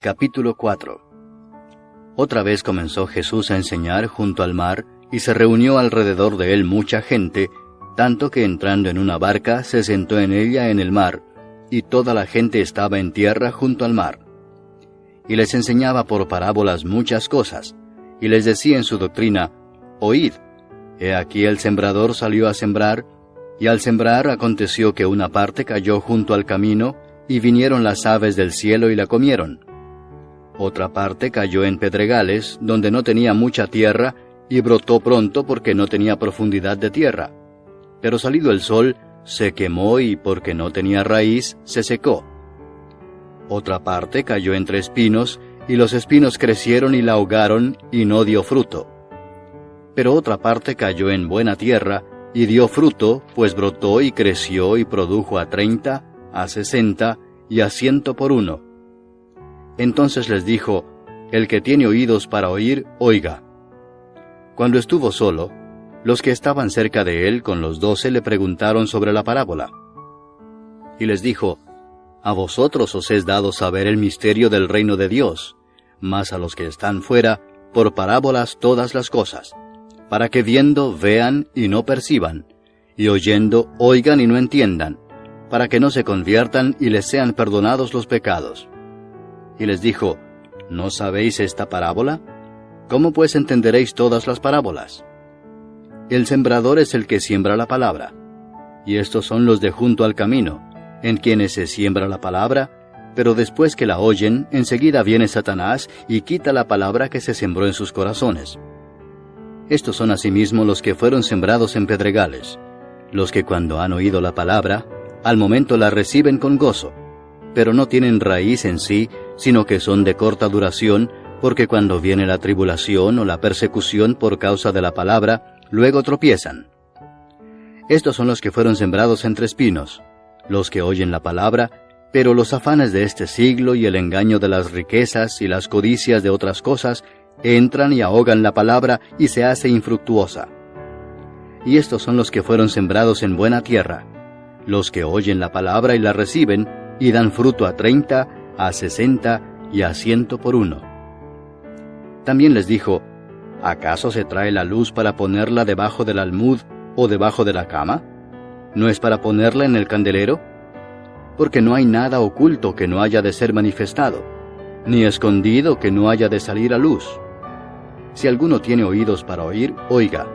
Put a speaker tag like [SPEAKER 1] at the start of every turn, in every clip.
[SPEAKER 1] Capítulo 4. Otra vez comenzó Jesús a enseñar junto al mar, y se reunió alrededor de él mucha gente, tanto que entrando en una barca se sentó en ella en el mar, y toda la gente estaba en tierra junto al mar. Y les enseñaba por parábolas muchas cosas, y les decía en su doctrina: Oíd, he aquí el sembrador salió a sembrar, y al sembrar aconteció que una parte cayó junto al camino, y vinieron las aves del cielo y la comieron. Otra parte cayó en pedregales, donde no tenía mucha tierra, y brotó pronto porque no tenía profundidad de tierra. Pero salido el sol, se quemó y porque no tenía raíz, se secó. Otra parte cayó entre espinos, y los espinos crecieron y la ahogaron, y no dio fruto. Pero otra parte cayó en buena tierra, y dio fruto, pues brotó y creció y produjo a 30, a 60 y a 100 por uno. Entonces les dijo: El que tiene oídos para oír, oiga. Cuando estuvo solo, los que estaban cerca de él con los 12 le preguntaron sobre la parábola. Y les dijo: A vosotros os es dado saber el misterio del reino de Dios, mas a los que están fuera, por parábolas todas las cosas, para que viendo vean y no perciban, y oyendo oigan y no entiendan, para que no se conviertan y les sean perdonados los pecados. Y les dijo: ¿No sabéis esta parábola? ¿Cómo pues entenderéis todas las parábolas? El sembrador es el que siembra la palabra, y estos son los de junto al camino, en quienes se siembra la palabra, pero después que la oyen, enseguida viene Satanás y quita la palabra que se sembró en sus corazones. Estos son asimismo los que fueron sembrados en pedregales, los que cuando han oído la palabra, al momento la reciben con gozo, pero no tienen raíz en sí, sino que son de corta duración, porque cuando viene la tribulación o la persecución por causa de la palabra, luego tropiezan. Estos son los que fueron sembrados entre espinos, los que oyen la palabra, pero los afanes de este siglo y el engaño de las riquezas y las codicias de otras cosas entran y ahogan la palabra y se hace infructuosa. Y estos son los que fueron sembrados en buena tierra, los que oyen la palabra y la reciben, y dan fruto a 30, a 60 y a 100 por uno. También les dijo: ¿Acaso se trae la luz para ponerla debajo del almud o debajo de la cama? ¿No es para ponerla en el candelero? Porque no hay nada oculto que no haya de ser manifestado, ni escondido que no haya de salir a luz. Si alguno tiene oídos para oír, oiga.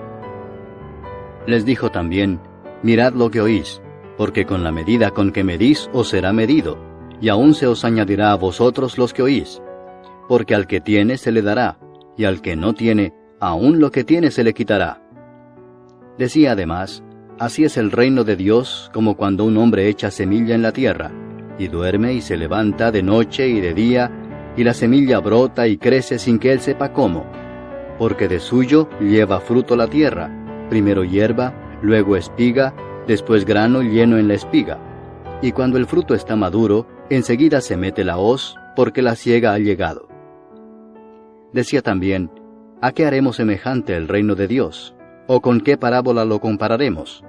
[SPEAKER 1] Les dijo también: Mirad lo que oís, porque con la medida con que medís os será medido, y aún se os añadirá a vosotros los que oís. Porque al que tiene se le dará, y al que no tiene, aún lo que tiene se le quitará. Decía además: Así es el reino de Dios, como cuando un hombre echa semilla en la tierra, y duerme y se levanta de noche y de día, y la semilla brota y crece sin que él sepa cómo. Porque de suyo lleva fruto la tierra, primero hierba, luego espiga, después grano lleno en la espiga. Y cuando el fruto está maduro, enseguida se mete la hoz, porque la siega ha llegado. Decía también: ¿A qué haremos semejante el reino de Dios? ¿O con qué parábola lo compararemos?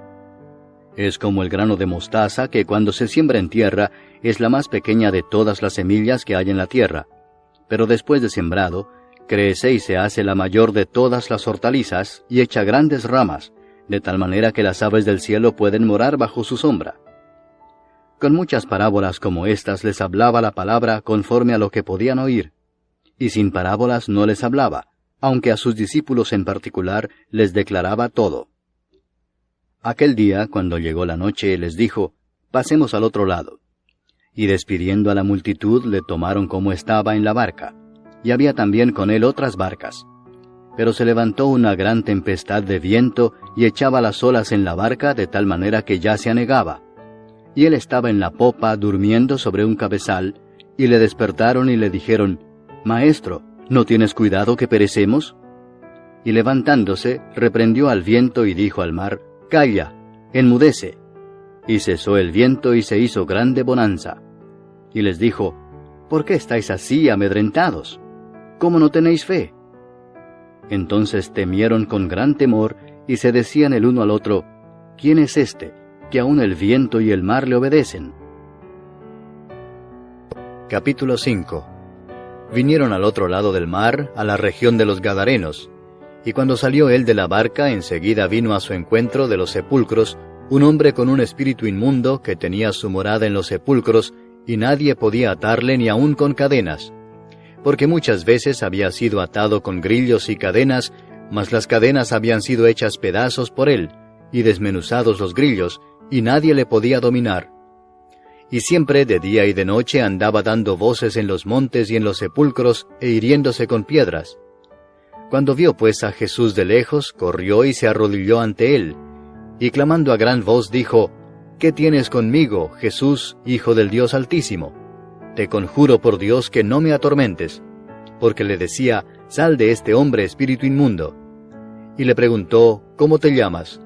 [SPEAKER 1] Es como el grano de mostaza que cuando se siembra en tierra es la más pequeña de todas las semillas que hay en la tierra, pero después de sembrado, crece y se hace la mayor de todas las hortalizas y echa grandes ramas, de tal manera que las aves del cielo pueden morar bajo su sombra. Con muchas parábolas como estas les hablaba la palabra conforme a lo que podían oír, y sin parábolas no les hablaba, aunque a sus discípulos en particular les declaraba todo. Aquel día, cuando llegó la noche, les dijo: Pasemos al otro lado. Y despidiendo a la multitud, le tomaron como estaba en la barca, y había también con él otras barcas. Pero se levantó una gran tempestad de viento, y echaba las olas en la barca de tal manera que ya se anegaba. Y él estaba en la popa durmiendo sobre un cabezal, y le despertaron y le dijeron: Maestro, ¿no tienes cuidado que perecemos? Y levantándose, reprendió al viento y dijo al mar: Calla, enmudece. Y cesó el viento y se hizo grande bonanza. Y les dijo: ¿Por qué estáis así amedrentados? ¿Cómo no tenéis fe? Entonces temieron con gran temor, y se decían el uno al otro: ¿Quién es este, que aun el viento y el mar le obedecen? Capítulo 5. vinieron al otro lado del mar, a la región de los Gadarenos. Y cuando salió él de la barca, enseguida vino a su encuentro de los sepulcros un hombre con un espíritu inmundo que tenía su morada en los sepulcros, y nadie podía atarle ni aun con cadenas, porque muchas veces había sido atado con grillos y cadenas, mas las cadenas habían sido hechas pedazos por él, y desmenuzados los grillos, y nadie le podía dominar. Y siempre de día y de noche andaba dando voces en los montes y en los sepulcros, e hiriéndose con piedras. Cuando vio pues a Jesús de lejos, corrió y se arrodilló ante él, y clamando a gran voz dijo: ¿Qué tienes conmigo, Jesús, Hijo del Dios Altísimo? Te conjuro por Dios que no me atormentes. Porque le decía: Sal de este hombre, espíritu inmundo. Y le preguntó: ¿Cómo te llamas?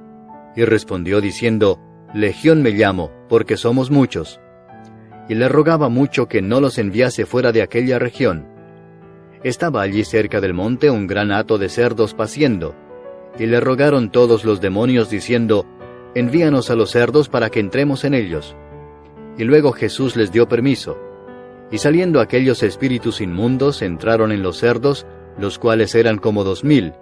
[SPEAKER 1] Y respondió diciendo: Legión me llamo, porque somos muchos. Y le rogaba mucho que no los enviase fuera de aquella región. Estaba allí cerca del monte un gran hato de cerdos paciendo, y le rogaron todos los demonios diciendo: Envíanos a los cerdos para que entremos en ellos. Y luego Jesús les dio permiso. Y saliendo aquellos espíritus inmundos entraron en los cerdos, los cuales eran como 2000,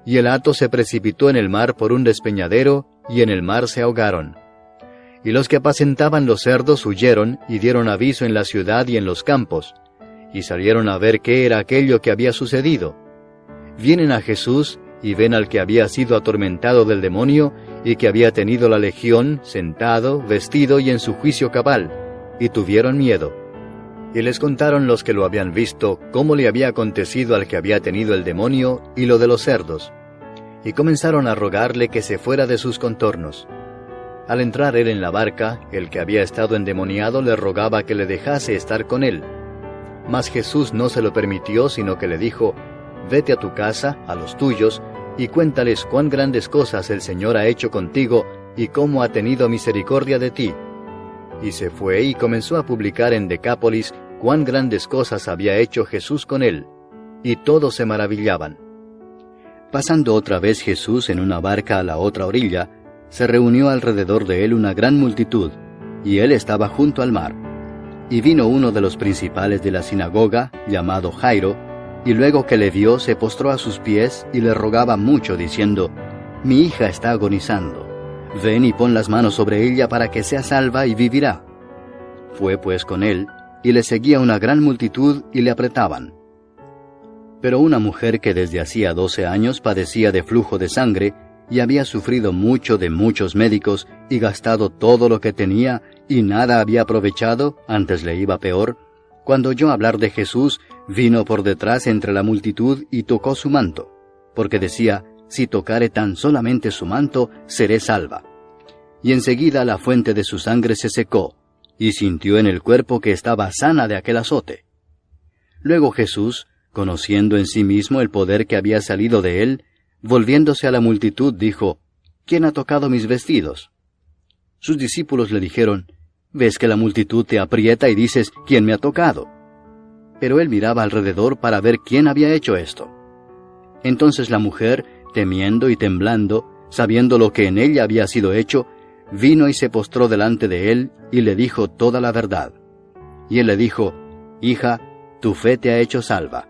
[SPEAKER 1] y el hato se precipitó en el mar por un despeñadero, y en el mar se ahogaron. Y los que apacentaban los cerdos huyeron, y dieron aviso en la ciudad y en los campos, y salieron a ver qué era aquello que había sucedido. Vienen a Jesús, y ven al que había sido atormentado del demonio, y que había tenido la legión, sentado, vestido y en su juicio cabal, y tuvieron miedo. Y les contaron los que lo habían visto cómo le había acontecido al que había tenido el demonio y lo de los cerdos. Y comenzaron a rogarle que se fuera de sus contornos. Al entrar él en la barca, el que había estado endemoniado le rogaba que le dejase estar con él. Mas Jesús no se lo permitió, sino que le dijo: Vete a tu casa, a los tuyos, y cuéntales cuán grandes cosas el Señor ha hecho contigo, y cómo ha tenido misericordia de ti. Y se fue y comenzó a publicar en Decápolis cuán grandes cosas había hecho Jesús con él, y todos se maravillaban. Pasando otra vez Jesús en una barca a la otra orilla, se reunió alrededor de él una gran multitud, y él estaba junto al mar. Y vino uno de los principales de la sinagoga, llamado Jairo, y luego que le vio se postró a sus pies y le rogaba mucho, diciendo: Mi hija está agonizando. Ven y pon las manos sobre ella para que sea salva y vivirá. Fue pues con él, y le seguía una gran multitud y le apretaban. Pero una mujer que desde hacía 12 años padecía de flujo de sangre, y había sufrido mucho de muchos médicos, y gastado todo lo que tenía, y nada había aprovechado, antes le iba peor, cuando oyó hablar de Jesús, vino por detrás entre la multitud y tocó su manto, porque decía: Si tocare tan solamente su manto, seré salva. Y enseguida la fuente de su sangre se secó, y sintió en el cuerpo que estaba sana de aquel azote. Luego Jesús, conociendo en sí mismo el poder que había salido de él, volviéndose a la multitud, dijo: ¿Quién ha tocado mis vestidos? Sus discípulos le dijeron: ¿Ves que la multitud te aprieta y dices: ¿Quién me ha tocado? Pero él miraba alrededor para ver quién había hecho esto. Entonces la mujer, temiendo y temblando, sabiendo lo que en ella había sido hecho, vino y se postró delante de él, y le dijo toda la verdad. Y él le dijo: Hija, tu fe te ha hecho salva.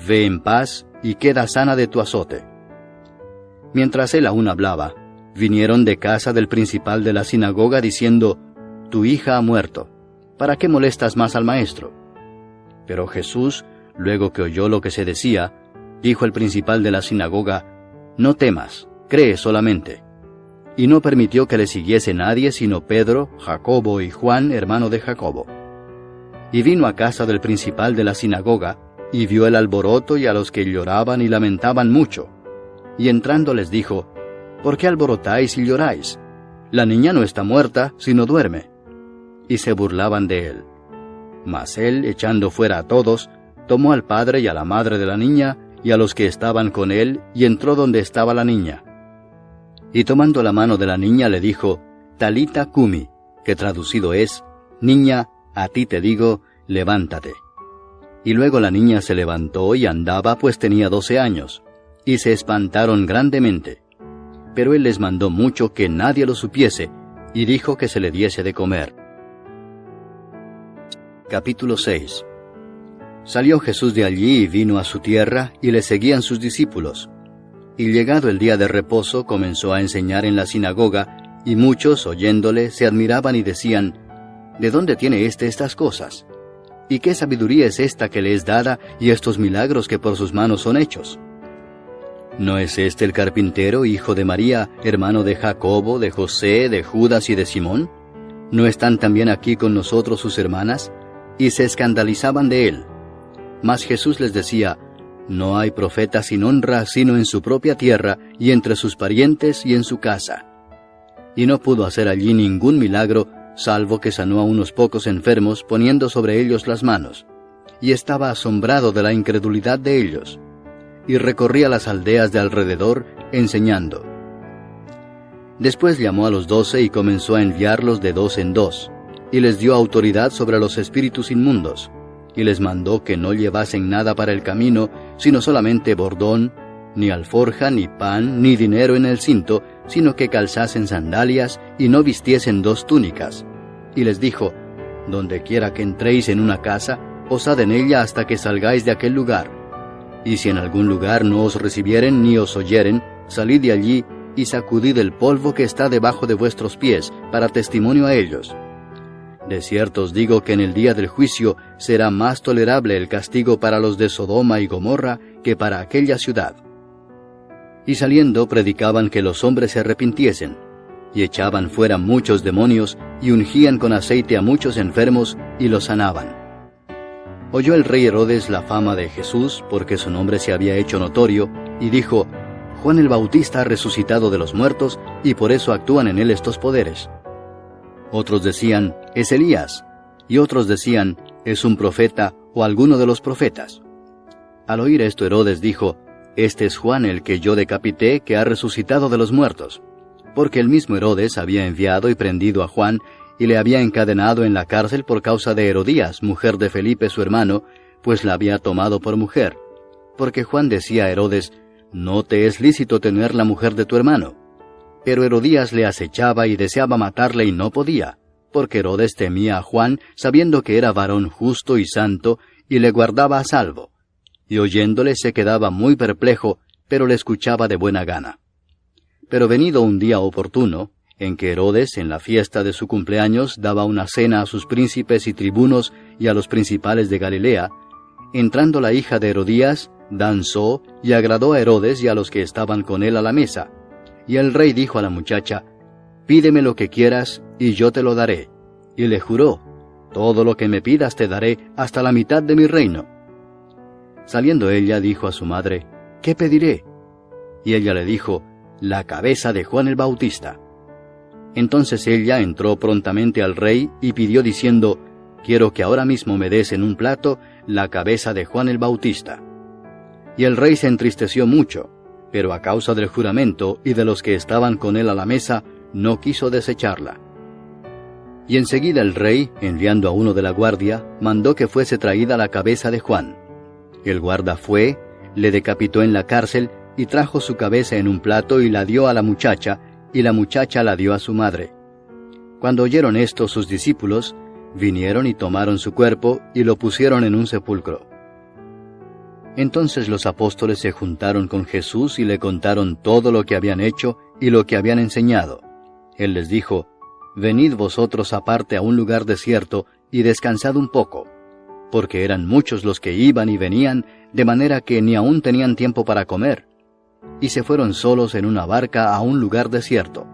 [SPEAKER 1] Ve en paz, y queda sana de tu azote. Mientras él aún hablaba, vinieron de casa del principal de la sinagoga diciendo: Tu hija ha muerto. ¿Para qué molestas más al maestro? Pero Jesús, luego que oyó lo que se decía, dijo el principal de la sinagoga: No temas, cree solamente. Y no permitió que le siguiese nadie sino Pedro, Jacobo y Juan, hermano de Jacobo. Y vino a casa del principal de la sinagoga, y vio el alboroto y a los que lloraban y lamentaban mucho. Y entrando les dijo: ¿Por qué alborotáis y lloráis? La niña no está muerta, sino duerme. Y se burlaban de él. Mas él, echando fuera a todos, tomó al padre y a la madre de la niña, y a los que estaban con él, y entró donde estaba la niña. Y tomando la mano de la niña le dijo: Talita cumi, que traducido es: Niña, a ti te digo, levántate. Y luego la niña se levantó y andaba, pues tenía 12 años, y se espantaron grandemente. Pero él les mandó mucho que nadie lo supiese, y dijo que se le diese de comer. Capítulo 6. Salió Jesús de allí y vino a su tierra, y le seguían sus discípulos. Y llegado el día de reposo, comenzó a enseñar en la sinagoga, y muchos, oyéndole, se admiraban y decían, ¿de dónde tiene éste estas cosas? ¿Y qué sabiduría es esta que le es dada, y estos milagros que por sus manos son hechos? ¿No es este el carpintero, hijo de María, hermano de Jacobo, de José, de Judas y de Simón? ¿No están también aquí con nosotros sus hermanas? Y se escandalizaban de él. Mas Jesús les decía, no hay profeta sin honra sino en su propia tierra, y entre sus parientes y en su casa. Y no pudo hacer allí ningún milagro, salvo que sanó a unos pocos enfermos, poniendo sobre ellos las manos. Y estaba asombrado de la incredulidad de ellos. Y recorría las aldeas de alrededor, enseñando. Después llamó a los 12 y comenzó a enviarlos de 2 en 2, y les dio autoridad sobre los espíritus inmundos, y les mandó que no llevasen nada para el camino, sino solamente bordón, ni alforja, ni pan, ni dinero en el cinto, sino que calzasen sandalias, y no vistiesen 2 túnicas. Y les dijo, donde quiera que entréis en una casa, osad en ella hasta que salgáis de aquel lugar. Y si en algún lugar no os recibieren ni os oyeren, salid de allí, y sacudid el polvo que está debajo de vuestros pies, para testimonio a ellos. De cierto os digo que en el día del juicio será más tolerable el castigo para los de Sodoma y Gomorra que para aquella ciudad. Y saliendo predicaban que los hombres se arrepintiesen, y echaban fuera muchos demonios, y ungían con aceite a muchos enfermos, y los sanaban. Oyó el rey Herodes la fama de Jesús, porque su nombre se había hecho notorio, y dijo, Juan el Bautista ha resucitado de los muertos, y por eso actúan en él estos poderes. Otros decían, es Elías, y otros decían, es un profeta o alguno de los profetas. Al oír esto Herodes dijo, este es Juan el que yo decapité, que ha resucitado de los muertos. Porque el mismo Herodes había enviado y prendido a Juan, y le había encadenado en la cárcel por causa de Herodías, mujer de Felipe su hermano, pues la había tomado por mujer. Porque Juan decía a Herodes, no te es lícito tener la mujer de tu hermano. Pero Herodías le acechaba y deseaba matarle y no podía, porque Herodes temía a Juan, sabiendo que era varón justo y santo, y le guardaba a salvo. Y oyéndole se quedaba muy perplejo, pero le escuchaba de buena gana. Pero venido un día oportuno, en que Herodes, en la fiesta de su cumpleaños, daba una cena a sus príncipes y tribunos y a los principales de Galilea, entrando la hija de Herodías, danzó y agradó a Herodes y a los que estaban con él a la mesa. Y el rey dijo a la muchacha, pídeme lo que quieras, y yo te lo daré. Y le juró, todo lo que me pidas te daré, hasta la mitad de mi reino. Saliendo ella, dijo a su madre, ¿qué pediré? Y ella le dijo, la cabeza de Juan el Bautista. Entonces ella entró prontamente al rey, y pidió diciendo, quiero que ahora mismo me des en un plato la cabeza de Juan el Bautista. Y el rey se entristeció mucho, pero a causa del juramento y de los que estaban con él a la mesa, no quiso desecharla. Y enseguida el rey, enviando a uno de la guardia, mandó que fuese traída la cabeza de Juan. El guarda fue, le decapitó en la cárcel, y trajo su cabeza en un plato y la dio a la muchacha, y la muchacha la dio a su madre. Cuando oyeron esto sus discípulos, vinieron y tomaron su cuerpo, y lo pusieron en un sepulcro. Entonces los apóstoles se juntaron con Jesús y le contaron todo lo que habían hecho y lo que habían enseñado. Él les dijo, venid vosotros aparte a un lugar desierto y descansad un poco, porque eran muchos los que iban y venían, de manera que ni aún tenían tiempo para comer. Y se fueron solos en una barca a un lugar desierto.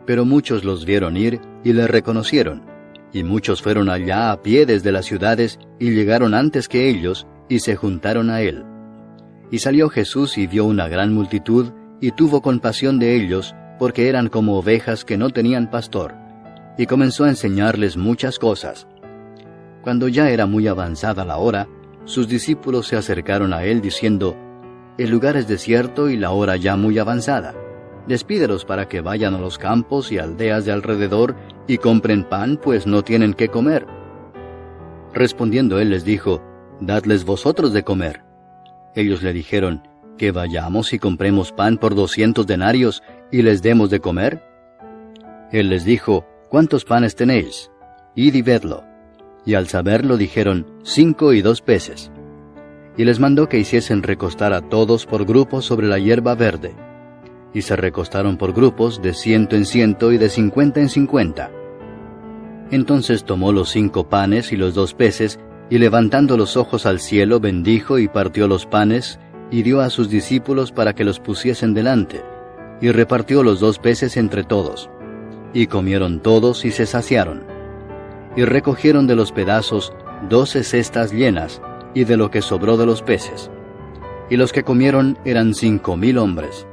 [SPEAKER 1] Pero muchos los vieron ir y le reconocieron, y muchos fueron allá a pie desde las ciudades y llegaron antes que ellos, y se juntaron a él. Y salió Jesús y vio una gran multitud, y tuvo compasión de ellos, porque eran como ovejas que no tenían pastor, y comenzó a enseñarles muchas cosas. Cuando ya era muy avanzada la hora, sus discípulos se acercaron a él diciendo, el lugar es desierto y la hora ya muy avanzada. Despídelos para que vayan a los campos y aldeas de alrededor y compren pan, pues no tienen qué comer. Respondiendo él les dijo, dadles vosotros de comer. Ellos le dijeron, que vayamos y compremos pan por 200 denarios y les demos de comer. Él les dijo, ¿cuántos panes tenéis? Id y vedlo. y al saberlo dijeron: 5 y 2 peces. Y les mandó que hiciesen recostar a todos por grupos sobre la hierba verde. Y se recostaron por grupos de 100 en 100 y de 50 en 50. Entonces tomó los 5 panes y los 2 peces, y levantando los ojos al cielo bendijo y partió los panes, y dio a sus discípulos para que los pusiesen delante, y repartió los 2 peces entre todos. Y comieron todos y se saciaron. Y recogieron de los pedazos 12 cestas llenas, y de lo que sobró de los peces. Y los que comieron eran 5000 hombres.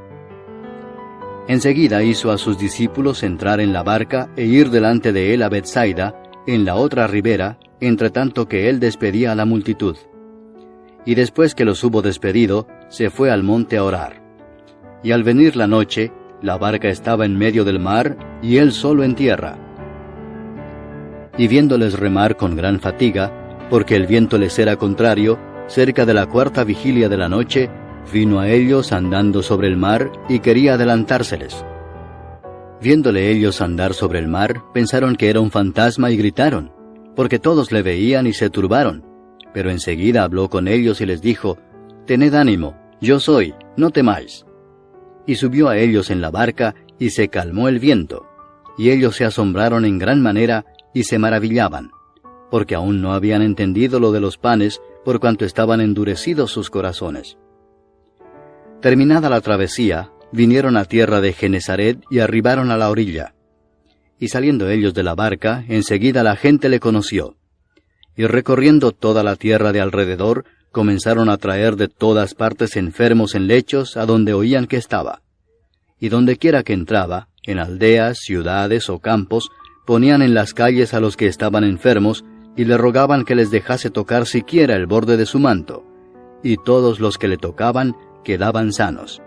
[SPEAKER 1] Enseguida hizo a sus discípulos entrar en la barca e ir delante de él a Betsaida, en la otra ribera, entre tanto que él despedía a la multitud. Y después que los hubo despedido, se fue al monte a orar. Y al venir la noche, la barca estaba en medio del mar, y él solo en tierra. Y viéndoles remar con gran fatiga, porque el viento les era contrario, cerca de la 4ª vigilia de la noche, vino a ellos andando sobre el mar, y quería adelantárseles. Viéndole ellos andar sobre el mar, pensaron que era un fantasma y gritaron, porque todos le veían y se turbaron. Pero enseguida habló con ellos y les dijo: Tened ánimo, yo soy, no temáis. Y subió a ellos en la barca, y se calmó el viento. Y ellos se asombraron en gran manera, y se maravillaban, porque aún no habían entendido lo de los panes, por cuanto estaban endurecidos sus corazones. Terminada la travesía, vinieron a tierra de Genesaret y arribaron a la orilla. Y saliendo ellos de la barca, enseguida la gente le conoció. Y recorriendo toda la tierra de alrededor, comenzaron a traer de todas partes enfermos en lechos a donde oían que estaba. Y donde quiera que entraba, en aldeas, ciudades o campos, ponían en las calles a los que estaban enfermos, y le rogaban que les dejase tocar siquiera el borde de su manto, y todos los que le tocaban quedaban sanos.